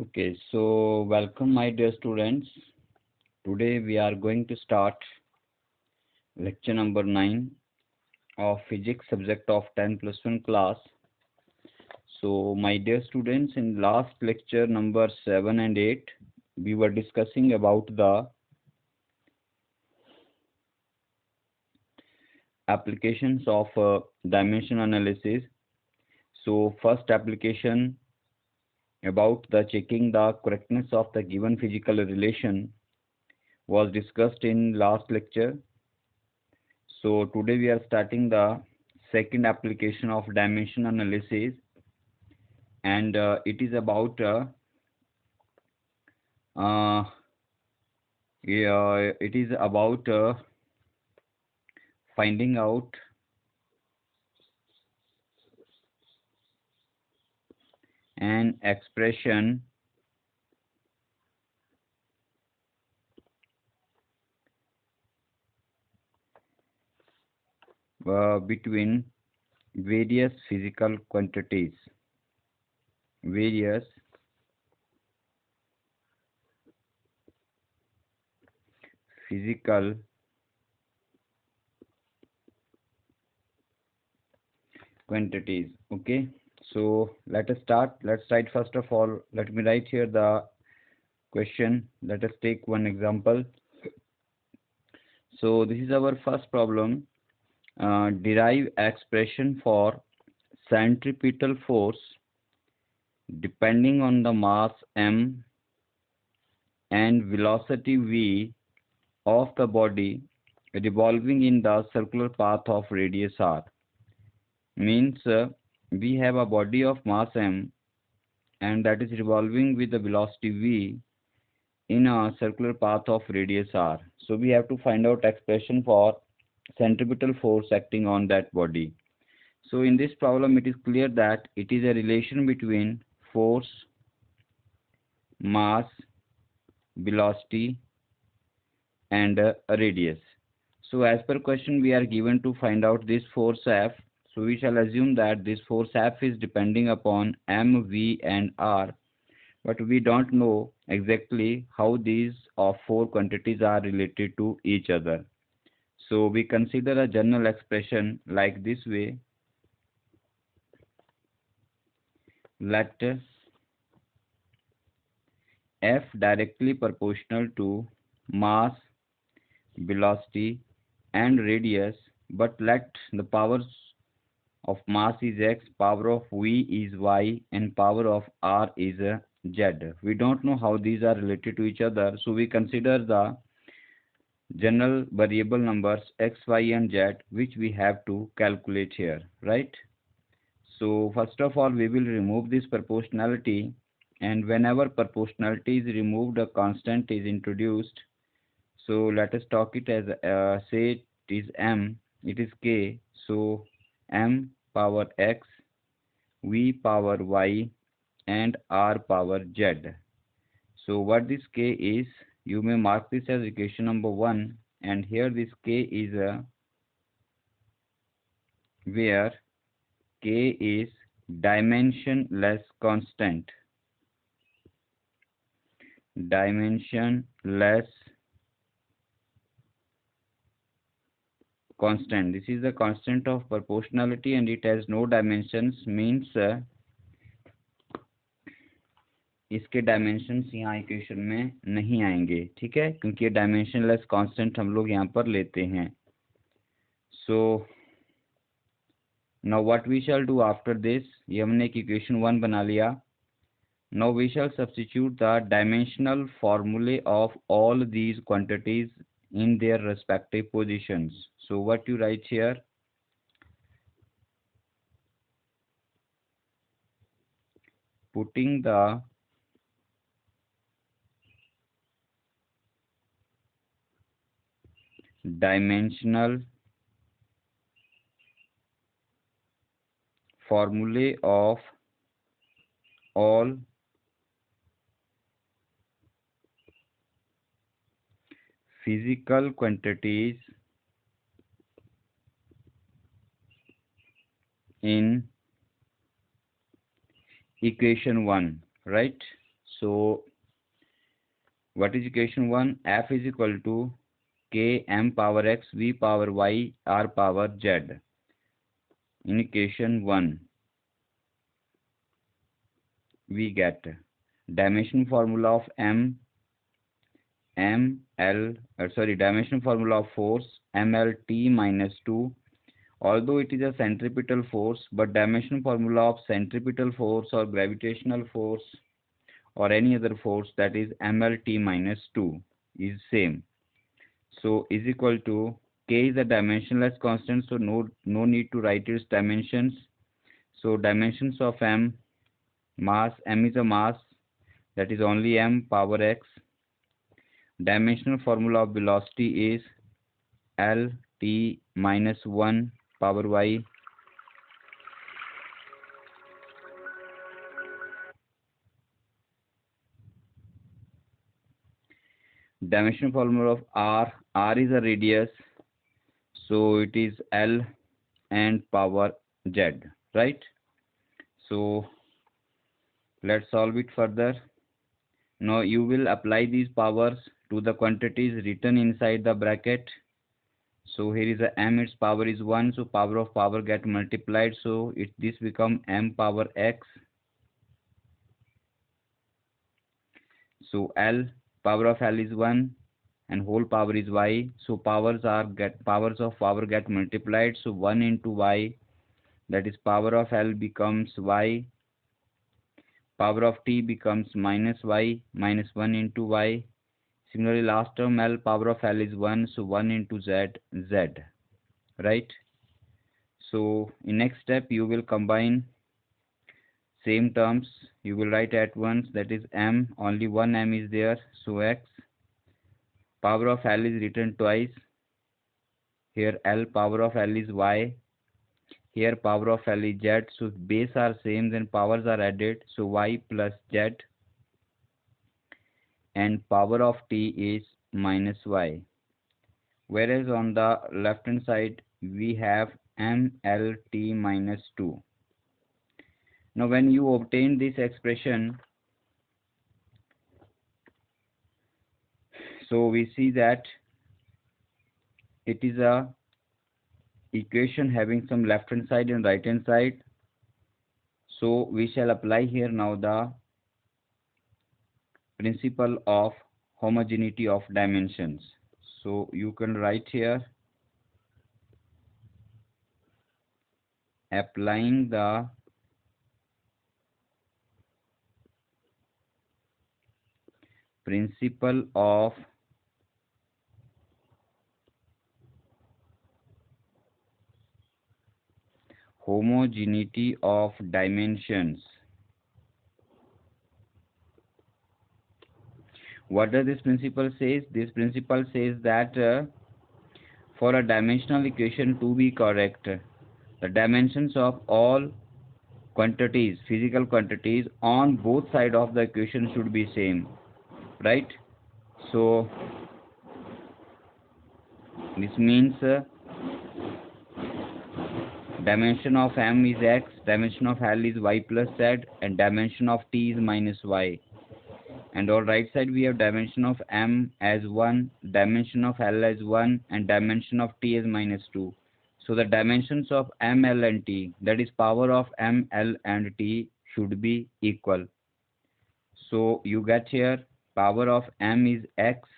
Okay, so welcome my dear students. Today we are going to start lecture number 9 of physics subject of 10 plus 1 class. So my dear students, in last lecture number 7 and 8, we were discussing about the applications of dimension analysis. So first application about the checking the correctness of the given physical relation was discussed in last lecture. So today we are starting the second application of dimension analysis, and it is about uh, it is about finding out an expression between various physical quantities, various physical quantities. Okay, so let us start. Let's write first of all. Let me write here the question. Let us take one example. So this is our first problem. Derive expression for centripetal force depending on the mass m and velocity v of the body revolving in the circular path of radius r. Means we have a body of mass m and that is revolving with the velocity v in a circular path of radius r. So we have to find out expression for centripetal force acting on that body. So in this problem it is clear that it is a relation between force, mass, velocity and a radius. So as per question we are given to find out this force F. So we shall assume that this force F is depending upon m, v and r, but we don't know exactly how these of four quantities are related to each other. So we consider a general expression like this way. Let F directly proportional to mass, velocity and radius, but let the powers of mass is x, power of v is y and power of r is z. We don't know how these are related to each other, so we consider the general variable numbers x, y and z which we have to calculate here, right? So first of all we will remove this proportionality, and whenever proportionality is removed a constant is introduced. So let us talk it as say it is m, it is k. So m power x, v power y and r power z. So what this k is, you may mark this as equation number 1, and here this k is where k is dimensionless constant. Dimensionless constant. This is the constant of proportionality and it has no dimensions, means इसके dimensions यहाँ equation में नहीं आएंगे, ठीक है, क्योंकि ये dimensionless constant हम लोग यहाँ पर लेते हैं. So now what we shall do after this, ये हमने एक इक्वेशन 1 बना लिया. Now we shall substitute the dimensional फॉर्मूले of all these quantities in their respective positions. So what you write here, putting the dimensional formulae of all physical quantities in equation 1, right? So what is equation 1? F is equal to k m power x v power y r power z. In equation 1 we get dimension formula of dimension formula of force mlt minus 2. Although it is a centripetal force, but dimension formula of centripetal force or gravitational force or any other force, that is mlt minus 2, is same. So is equal to k is a dimensionless constant, so no need to write its dimensions. So dimensions of m is a mass, that is only m power x. Dimensional formula of velocity is L t minus 1 power y. Dimensional formula of r is a radius, so it is L and power z, right? So let's solve it further. Now you will apply these powers to the quantities written inside the bracket. So here is a m, its power is 1, so power of power get multiplied, so this become m power x. So L, power of L is 1 and whole power is y, so powers of power get multiplied, so 1 into y, that is power of L becomes y, power of t becomes minus y, minus 1 into y. Similarly, last term L, power of L is 1, so 1 into z, right? So in next step you will combine same terms, you will write at once, that is m, only one m is there, so x, power of L is written twice, here L, power of L is y, here power of L is z, so base are same, then powers are added, so y plus z, and power of t is minus y. Whereas on the left hand side we have mlt minus 2. Now when you obtain this expression, so we see that it is a equation having some left hand side and right hand side. So we shall apply here now the principle of homogeneity of dimensions. So you can write here, applying the principle of homogeneity of dimensions. What does this principle say? This principle says that for a dimensional equation to be correct, the dimensions of all quantities, physical quantities on both sides of the equation should be same, right? So this means dimension of m is x, dimension of L is y plus z, and dimension of t is minus y. And on right side we have dimension of m as 1, dimension of L as 1, and dimension of t as minus 2. So the dimensions of m, L and t, that is power of m, L and t, should be equal. So you get here power of m is x,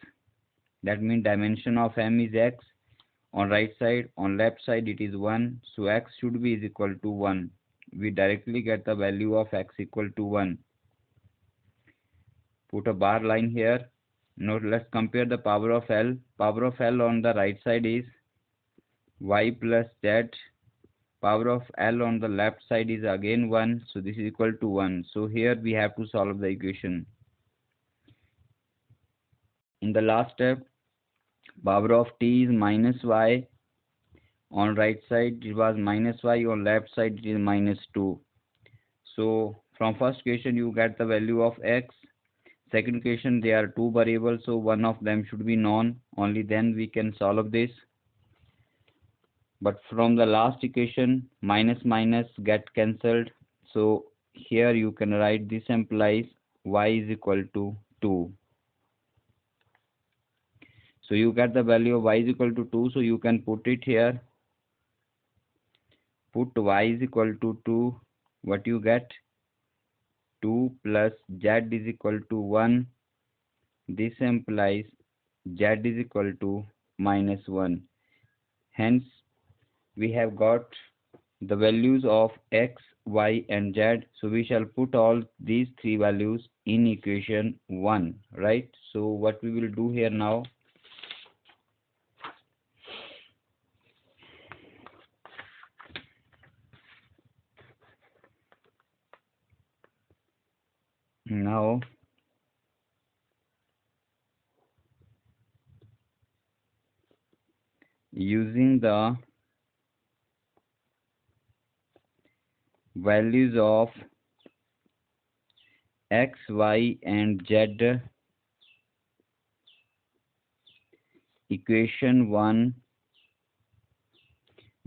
that means dimension of m is x. On right side, on left side it is 1, so x should be is equal to 1. We directly get the value of x equal to 1. Put a bar line here. Now let's compare the power of L. Power of L on the right side is y plus z. Power of L on the left side is again 1, so this is equal to 1. So here we have to solve the equation. In the last step, power of t is minus y. On right side it was minus y, on left side it is minus 2. So from first equation you get the value of x. Second equation, there are two variables, so one of them should be known, only then we can solve this. But from the last equation, minus minus get cancelled, so here you can write this implies y is equal to 2. So you get the value of y is equal to 2, so you can put it here. Put y is equal to 2. What you get? 2 plus z is equal to 1. This implies z is equal to -1. Hence, we have got the values of x, y and z. So we shall put all these three values in equation 1, right? So what we will do here now, using the values of x, y and z, equation 1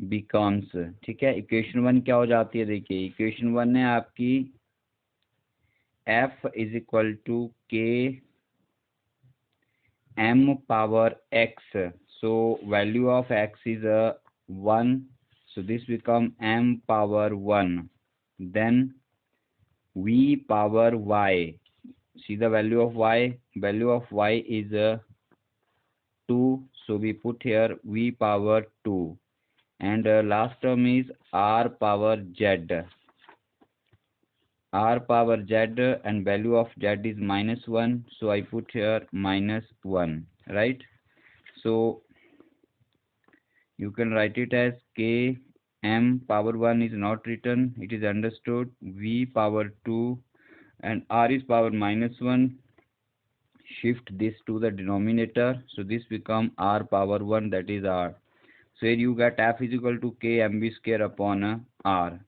becomes, ठीक है, equation 1 क्या हो जाती है? देखिए equation 1 है आपकी f is equal to k m power x. So value of x is 1, so this become m power 1. Then v power y, see the value of y, value of y is 2, so we put here v power 2. And last term is r power z, r power z, and value of z is -1, so I put here -1, right? So you can write it as k m power 1 is not written, it is understood, v power 2 and r is power -1. Shift this to the denominator, so this become r power 1, that is r. So here you get f is equal to k mv square upon r.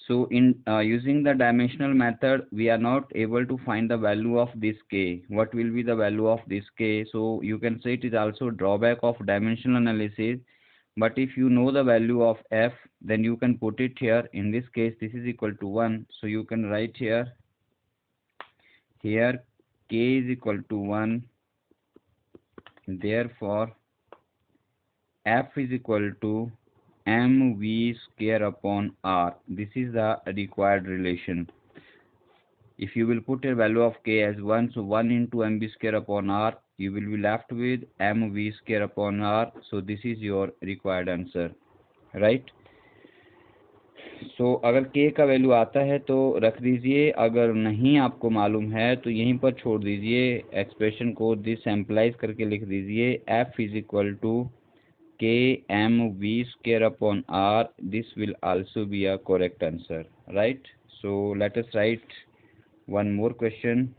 So in using the dimensional method, we are not able to find the value of this k. What will be the value of this k? So you can say it is also drawback of dimensional analysis. But if you know the value of f, then you can put it here. In this case, this is equal to 1. So you can write here k is equal to 1. Therefore, f is equal to mv square upon r. This is the required relation. If you will put a value of k as 1, so 1 into mv square upon r, you will be left with mv square upon r. So this is your required answer, right? So अगर k का value आता है तो रख दीजिए, अगर नहीं आपको मालूम है तो यहीं पर छोड़ दीजिए एक्सप्रेशन को, दिस एम्प्लाइज करके लिख दीजिए f is equal to k m v square upon r. This will also be a correct answer, right? So let us write one more question.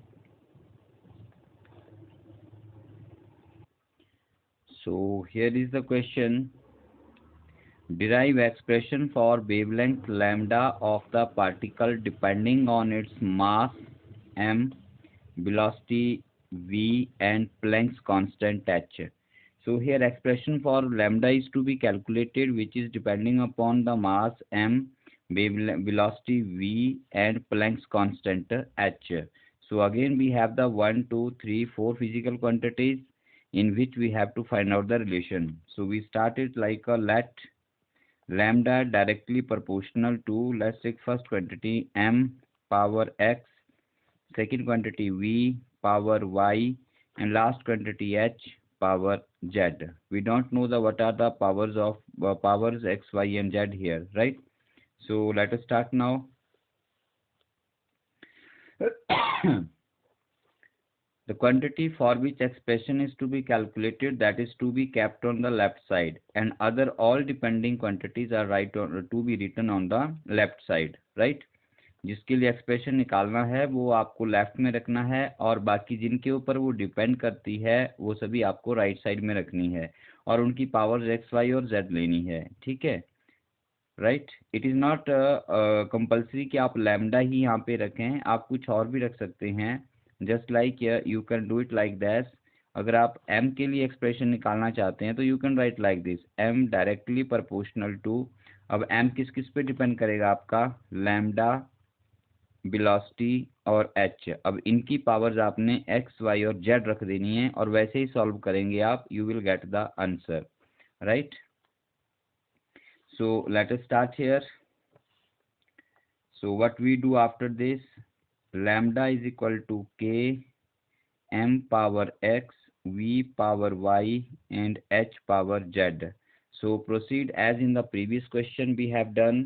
So here is the question. Derive expression for wavelength lambda of the particle depending on its mass m, velocity v and Planck's constant h. So here expression for lambda is to be calculated, which is depending upon the mass m, velocity v and Planck's constant h. So again we have the 1, 2, 3, 4 physical quantities in which we have to find out the relation. So we started like a let lambda directly proportional to, let's take first quantity m power x, second quantity v power y, and last quantity h power z. We don't know the what are the powers of powers x, y and z here, right? So let us start now. The quantity for which expression is to be calculated, that is to be kept on the left side, and other all depending quantities are to be written on the left side, right? जिसके लिए expression निकालना है वो आपको left में रखना है, और बाकी जिनके ऊपर वो डिपेंड करती है वो सभी आपको राइट साइड में रखनी है, और उनकी पावर्स एक्स, वाई और जेड लेनी है, ठीक है, right? It is not compulsory कि आप लैम्डा ही यहाँ पे रखें, आप कुछ और भी रख सकते हैं, just like you can do it like that. अगर आप m के लिए एक्सप्रेशन निकालना चाहते हैं तो you can write like this, m directly proportional to, अब m किस किस पे डिपेंड करेगा आपका, लैम्डा, वेलोसिटी और h। अब इनकी पावर्स आपने x, y और z रख देनी है और वैसे ही सॉल्व करेंगे आप, you will get the answer, right. So let us start here. So what we do after this, lambda is equal to k m power x v power y and h power z. So proceed as in the previous question we have done.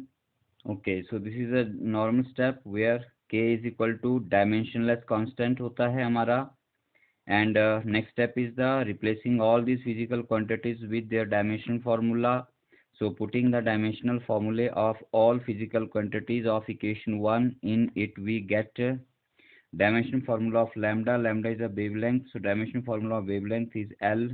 Okay, so this is a normal step where k is equal to dimensionless constant होता है हमारा, and next step is the replacing all these physical quantities with their dimensional formula. So putting the dimensional formulae of all physical quantities of equation 1 in it, we get dimensional formula of lambda. Lambda is a wavelength, so dimensional formula of wavelength is L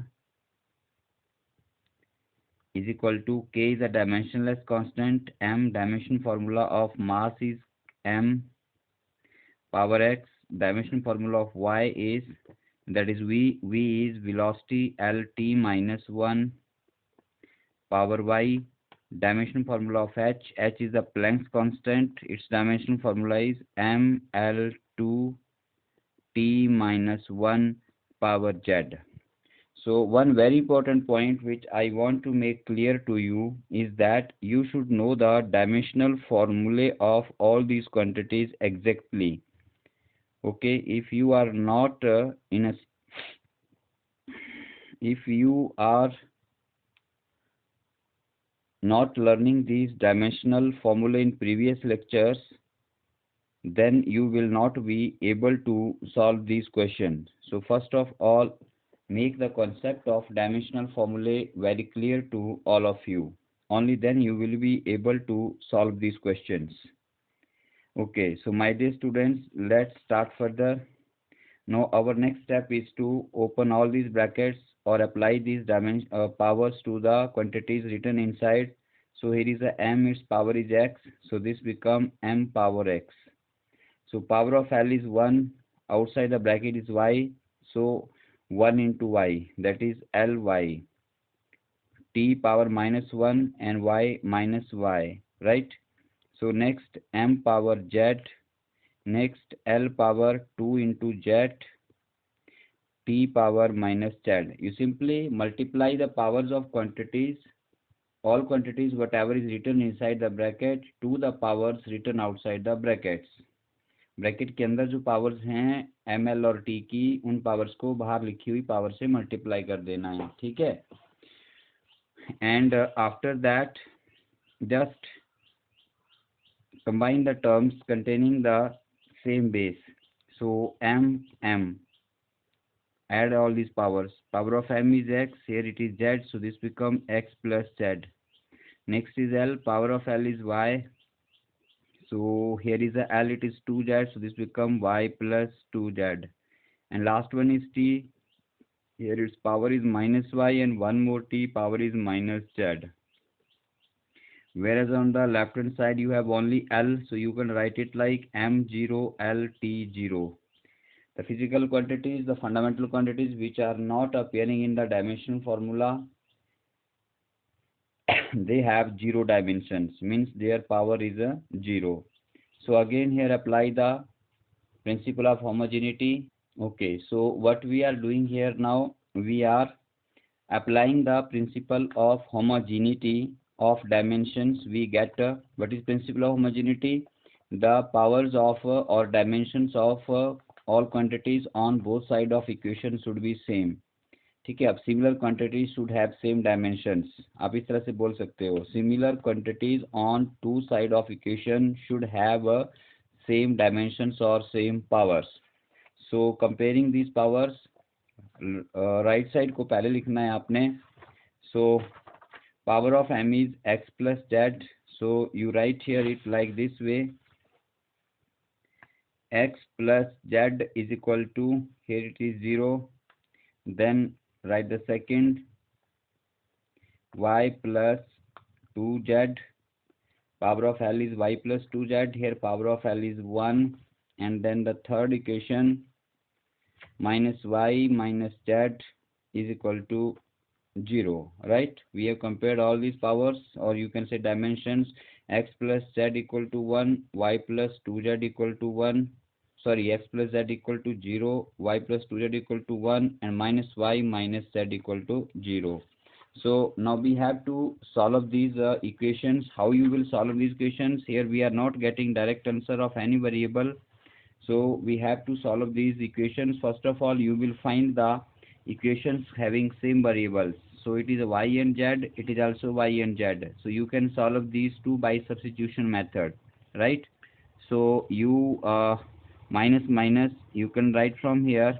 is equal to k is a dimensionless constant, m dimension formula of mass is m power x, dimension formula of y is, that is v is velocity lt minus 1 power y, dimension formula of h is the Planck's constant, its dimension formula is ml2 t minus 1 power z. So one very important point which I want to make clear to you is that you should know the dimensional formulae of all these quantities exactly. Okay, if you are not if you are not learning these dimensional formulae in previous lectures, then you will not be able to solve these questions. So first of all, make the concept of dimensional formulae very clear to all of you. Only then you will be able to solve these questions. Okay, so my dear students, let's start further. Now our next step is to open all these brackets or apply these powers to the quantities written inside. So here is a m, its power is x, so this become m power x. So power of L is 1, outside the bracket is y, so 1 into y, that is Ly, t power minus 1 and y minus y, right? So next m power z, next L power 2 into z, t power minus z. You simply multiply the powers of quantities, all quantities whatever is written inside the bracket, to the powers written outside the brackets. Bracket के अंदर जो powers हैं M L और T की, उन powers को बाहर लिखी हुई पावर से मल्टीप्लाई कर देना है, ठीक है। And after that just combine the terms containing the same base, so M M, add all these powers. Power of m is x, here it is z, so this become x plus z. Next is L, power of L is y, so here is a L, it is 2z, so this become y plus 2z. And last one is t, here its power is minus y and one more t, power is minus z. Whereas on the left hand side you have only L, so you can write it like m0 L t0. The physical quantities, the fundamental quantities which are not appearing in the dimensional formula, they have 0 dimensions, means their power is a 0. So again here apply the principle of homogeneity. Okay, so what we are doing here now, we are applying the principle of homogeneity of dimensions. We get what is principle of homogeneity? The powers of or dimensions of all quantities on both sides of equation should be same. ठीक है, अब similar quantities should have same dimensions, आप इस तरह से बोल सकते हो, similar quantities on two side of equation should have same dimensions और same powers. So comparing these powers, right side को पहले लिखना है आपने. So power of m is x plus z, so you write here it like this way, x plus z is equal to, here it is 0, then write the second, y plus 2z, power of L is y plus 2z, here power of L is 1, and then the third equation, minus y minus z is equal to 0, right? We have compared all these powers, or you can say dimensions, x plus z equal to 1, y plus 2z equal to 1, sorry, x plus z equal to 0, y plus 2z equal to 1, and minus y minus z equal to 0. So now we have to solve these equations. How you will solve these equations? Here we are not getting direct answer of any variable. So we have to solve these equations. First of all, you will find the equations having same variables. So it is y and z, it is also y and z. So you can solve these two by substitution method, right? So you minus minus, you can write from here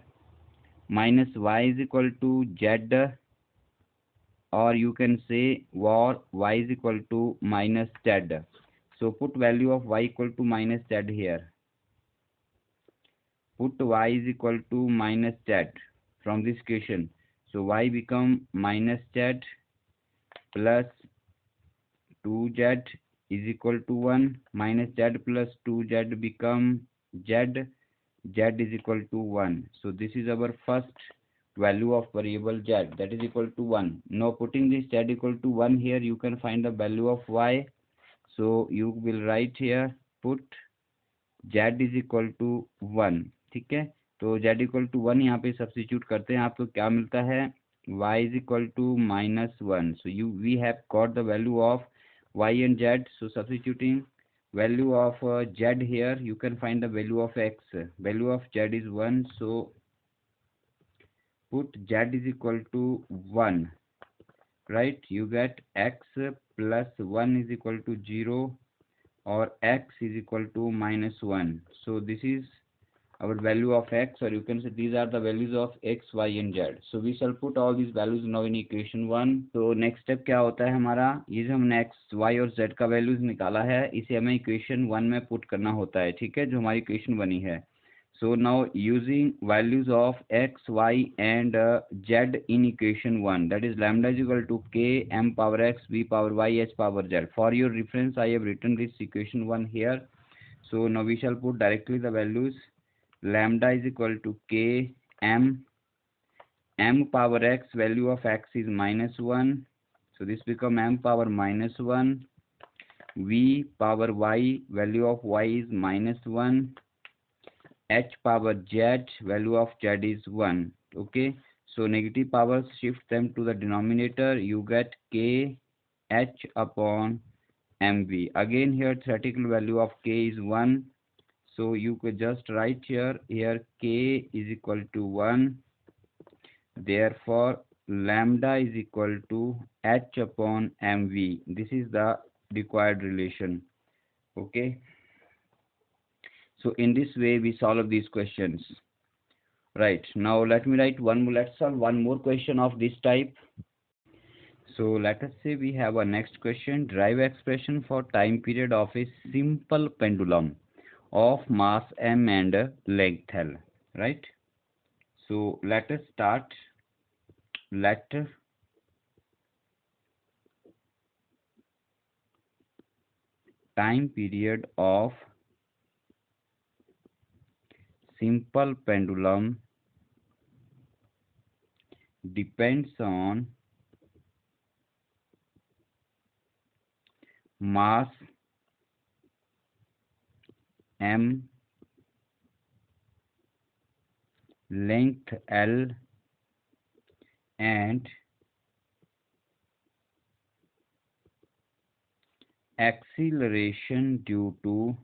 minus y is equal to z, or you can say war y is equal to minus z. So put value of y equal to minus z here. Put y is equal to minus z from this equation. So y become minus z plus 2z is equal to 1, minus z plus 2z become z, z is equal to 1. So this is our first value of variable z, that is equal to 1. Now putting this z equal to 1 here, you can find the value of y. So you will write here, put z is equal to 1. ठीक है, तो z equal to 1 यहाँ पे substitute करते हैं, आपको क्या मिलता है, y is equal to minus 1. So we have got the value of y and z. So substituting value of z here, you can find the value of x. Value of z is 1. So put z is equal to 1, right? You get x plus 1 is equal to 0, or x is equal to minus 1. So this is our value of x, or you can say these are the values of x, y and z. So we shall put all these values now in equation 1. तो next step क्या होता है हमारा, ये जो हमने x, y और z का वैल्यूज निकाला है, इसे हमें इक्वेशन 1 में पुट करना होता है, ठीक है, जो हमारी इक्वेशन बनी है. So now using values of x, y and z in equation 1, that is lambda is equal to k m power x, v power y, h power z. For your reference, I have written this equation 1 here. So now we shall put directly the values. Lambda is equal to k m power x, value of x is minus 1. So this become m power minus 1. V power y, value of y is minus 1. H power z, value of z is 1. Okay, so negative powers, shift them to the denominator, you get k h upon mv. Again here theoretical value of k is 1. So you could just write here k is equal to 1. Therefore lambda is equal to h upon mv. This is the required relation. Okay, so in this way we solve these questions. Right, now let's solve one more question of this type. So let us say we have a next question. Derive expression for time period of a simple pendulum of mass m and length l. Right, so let us start. Let time period of simple pendulum depends on mass m, length l, and acceleration due to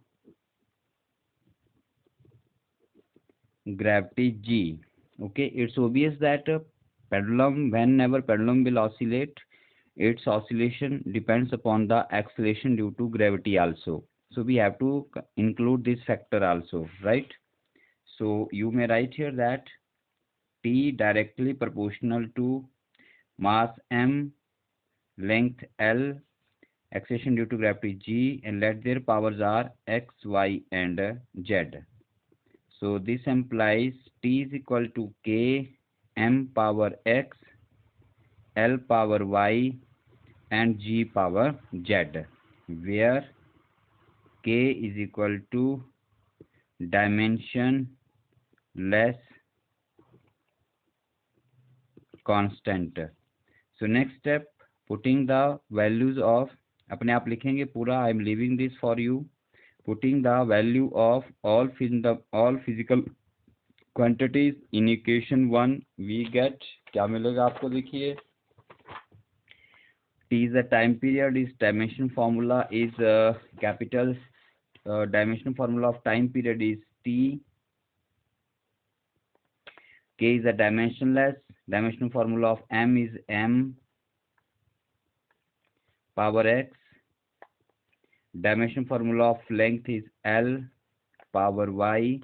gravity g. Okay, it's obvious that whenever pendulum will oscillate, its oscillation depends upon the acceleration due to gravity also. So we have to include this factor also, right? So you may write here that t directly proportional to mass m, length l, acceleration due to gravity g, and let their powers are x, y and z. So this implies t is equal to k m power x, l power y and g power z, where k is equal to dimension less constant. So next step, putting the values of अपने आप लिखेंगे पूरा. I am leaving this for you. Putting the value of all physical quantities in equation 1 we get. क्या मिलेगा आपको? देखिए, T is the time period, is dimension formula is capital dimension formula of time period is T. K is the dimensionless. Dimension formula of M is M power X. Dimension formula of length is L power Y.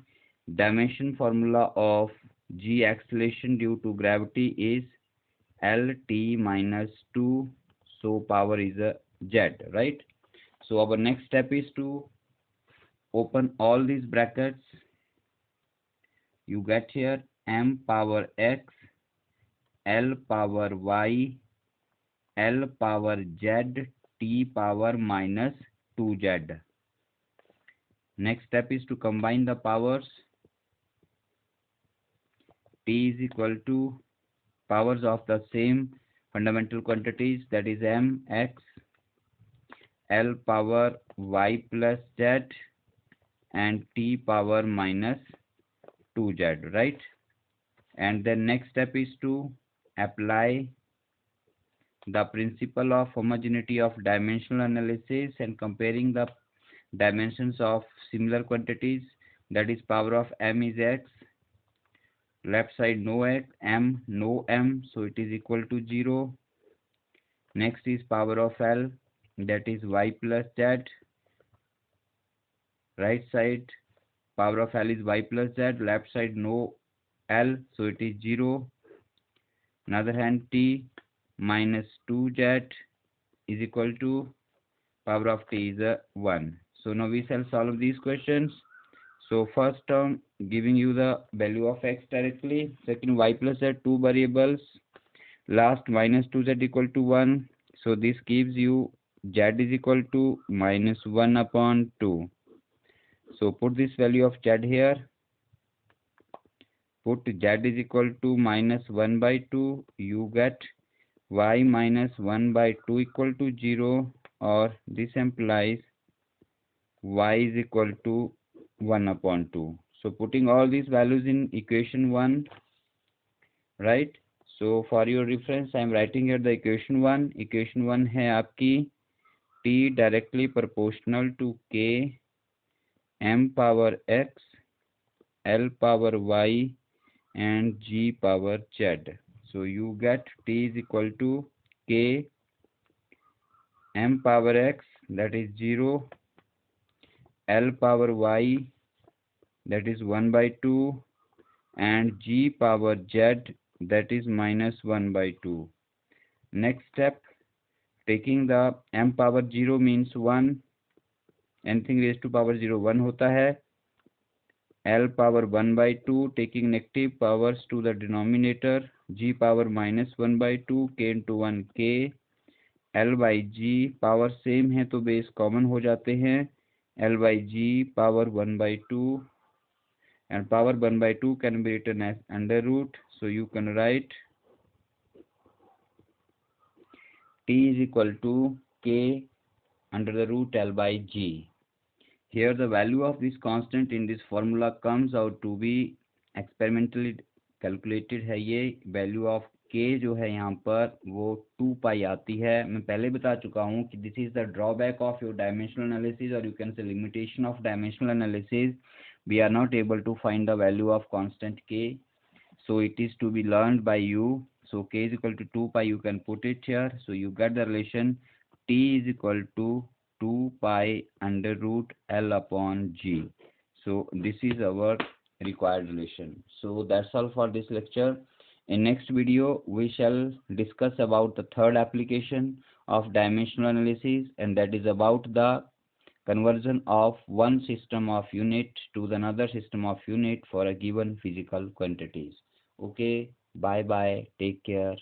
Dimension formula of G acceleration due to gravity is LT minus 2. So power is a Z, right? So our next step is to open all these brackets. You get here M power X, L power Y, L power Z, T power minus 2Z. Next step is to combine the powers. T is equal to powers of the same fundamental quantities, that is M, X, L power Y plus Z, and T power minus 2Z, right? And then next step is to apply the principle of homogeneity of dimensional analysis and comparing the dimensions of similar quantities. That is, power of M is X, left side no X, M no M, so it is equal to 0. Next is power of L, that is Y plus Z, right side power of L is Y plus Z, left side no L, so it is 0. On the other hand, T minus 2Z is equal to power of T is 1. So now we shall solve these questions. So first term giving you the value of X directly, second Y plus Z, two variables, last minus 2Z equal to 1. So this gives you Z is equal to minus 1 upon 2. So put this value of Z here. Put Z is equal to minus 1 by 2. You get Y minus 1 by 2 equal to 0, or this implies Y is equal to 1 upon 2. So putting all these values in equation 1, right? So for your reference, I am writing here the equation 1. Equation 1 है आपकी T directly proportional to K, M power X, L power Y, and G power Z. So you get T is equal to K, M power X, that is 0, L power Y, that is 1 by 2, and G power Z, that is minus 1 by 2. Next step, taking the M power 0 means 1, anything raised to power 0 1 होता है. L power 1 by 2, taking negative powers to the denominator, G power minus 1 by 2, K into 1 K, L by G power same है तो base common हो जाते हैं, L by G power 1 by 2, and power 1 by 2 can be written as under root, so you can write T is equal to K under the root L by G. Here the value of this constant in this formula comes out to be experimentally calculated है. ये value of K जो है यहाँ पर वो 2 पाई आती है. मैं पहले बता चुका हूँ कि this is the drawback of your dimensional analysis, or you can say limitation of dimensional analysis. We are not able to find the value of constant K, so it is to be learned by you. So K is equal to 2 pi, you can put it here. So you get the relation T is equal to 2 pi under root L upon G. So this is our required relation. So that's all for this lecture. In next video we shall discuss about the third application of dimensional analysis, and that is about the conversion of one system of unit to another system of unit for a given physical quantities. Okay, bye bye, take care.